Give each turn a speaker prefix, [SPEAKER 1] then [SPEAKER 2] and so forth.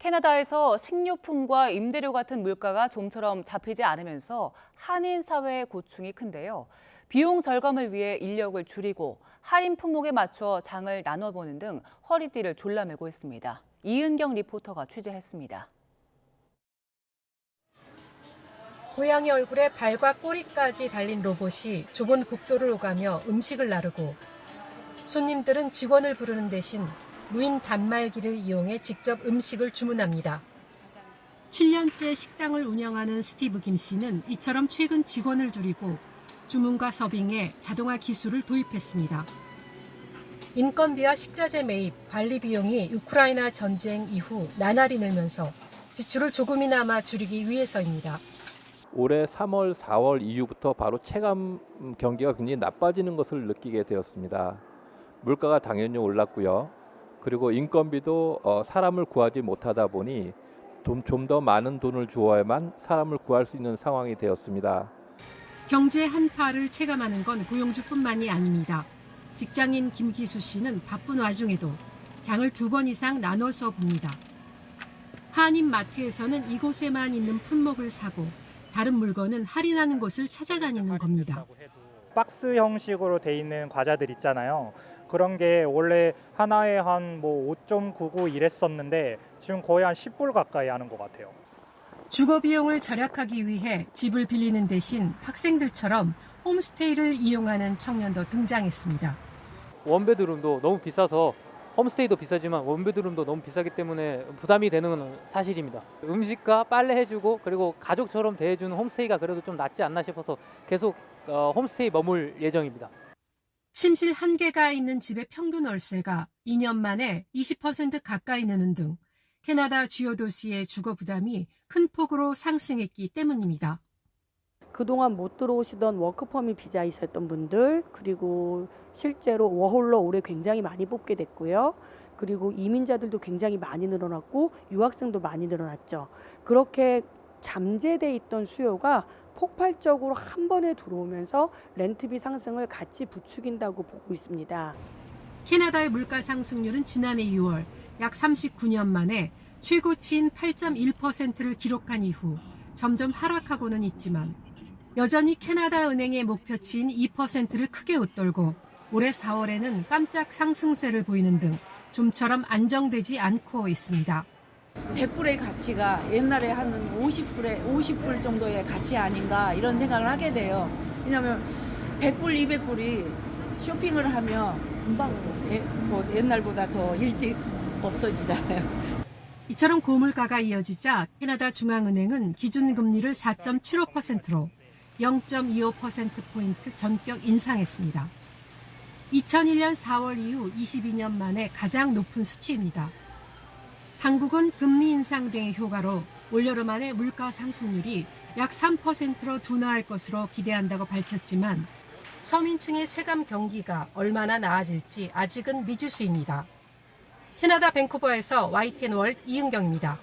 [SPEAKER 1] 캐나다에서 식료품과 임대료 같은 물가가 좀처럼 잡히지 않으면서 한인 사회의 고충이 큰데요. 비용 절감을 위해 인력을 줄이고 할인 품목에 맞춰 장을 나눠보는 등 허리띠를 졸라매고 있습니다. 이은경 리포터가 취재했습니다.
[SPEAKER 2] 고양이 얼굴에 발과 꼬리까지 달린 로봇이 좁은 복도를 오가며 음식을 나르고 손님들은 직원을 부르는 대신 무인 단말기를 이용해 직접 음식을 주문합니다. 7년째 식당을 운영하는 스티브 김 씨는 이처럼 최근 직원을 줄이고 주문과 서빙에 자동화 기술을 도입했습니다. 인건비와 식자재 매입, 관리 비용이 우크라이나 전쟁 이후 나날이 늘면서 지출을 조금이나마 줄이기 위해서입니다.
[SPEAKER 3] 올해 3월, 4월 이후부터 바로 체감 경기가 굉장히 나빠지는 것을 느끼게 되었습니다. 물가가 당연히 올랐고요. 그리고 인건비도 사람을 구하지 못하다 보니 좀 더 많은 돈을 주어야만 사람을 구할 수 있는 상황이 되었습니다.
[SPEAKER 2] 경제 한파를 체감하는 건 고용주뿐만이 아닙니다. 직장인 김기수 씨는 바쁜 와중에도 장을 2번 이상 나눠서 봅니다. 한인 마트에서는 이곳에만 있는 품목을 사고 다른 물건은 할인하는 곳을 찾아다니는 겁니다.
[SPEAKER 4] 박스 형식으로 돼 있는 과자들 있잖아요. 그런 게 원래 하나에 한 5.99 이랬었는데 지금 거의 한 10불 가까이 하는 것 같아요.
[SPEAKER 2] 주거 비용을 절약하기 위해 집을 빌리는 대신 학생들처럼 홈스테이를 이용하는 청년도 등장했습니다.
[SPEAKER 5] 원베드룸도 너무 비싸서 홈스테이도 비싸지만 원베드룸도 너무 비싸기 때문에 부담이 되는 건 사실입니다. 음식과 빨래 해주고 그리고 가족처럼 대해주는 홈스테이가 그래도 좀 낫지 않나 싶어서 계속 홈스테이 머물 예정입니다.
[SPEAKER 2] 침실 1개가 있는 집의 평균 월세가 2년 만에 20% 가까이 느는 등 캐나다 주요 도시의 주거 부담이 큰 폭으로 상승했기 때문입니다.
[SPEAKER 6] 그동안 못 들어오시던 워크퍼밋 비자 있었던 분들, 그리고 실제로 워홀로 올해 굉장히 많이 뽑게 됐고요. 그리고 이민자들도 굉장히 많이 늘어났고 유학생도 많이 늘어났죠. 그렇게 잠재돼 있던 수요가 폭발적으로 한 번에 들어오면서 렌트비 상승을 같이 부추긴다고 보고 있습니다.
[SPEAKER 2] 캐나다의 물가 상승률은 지난해 2월 약 39년 만에 최고치인 8.1%를 기록한 이후 점점 하락하고는 있지만 여전히 캐나다 은행의 목표치인 2%를 크게 웃돌고 올해 4월에는 깜짝 상승세를 보이는 등 좀처럼 안정되지 않고 있습니다.
[SPEAKER 7] 100불의 가치가 옛날에 한 50불 정도의 가치 아닌가 이런 생각을 하게 돼요. 왜냐하면 100불, 200불이 쇼핑을 하면 금방 옛날보다 더 일찍 없어지잖아요.
[SPEAKER 2] 이처럼 고물가가 이어지자 캐나다 중앙은행은 기준금리를 4.75%로 0.25%포인트 전격 인상했습니다. 2001년 4월 이후 22년 만에 가장 높은 수치입니다. 당국은 금리 인상 등의 효과로 올여름 안에 물가 상승률이 약 3%로 둔화할 것으로 기대한다고 밝혔지만 서민층의 체감 경기가 얼마나 나아질지 아직은 미지수입니다. 캐나다 밴쿠버에서 YTN 월드 이은경입니다.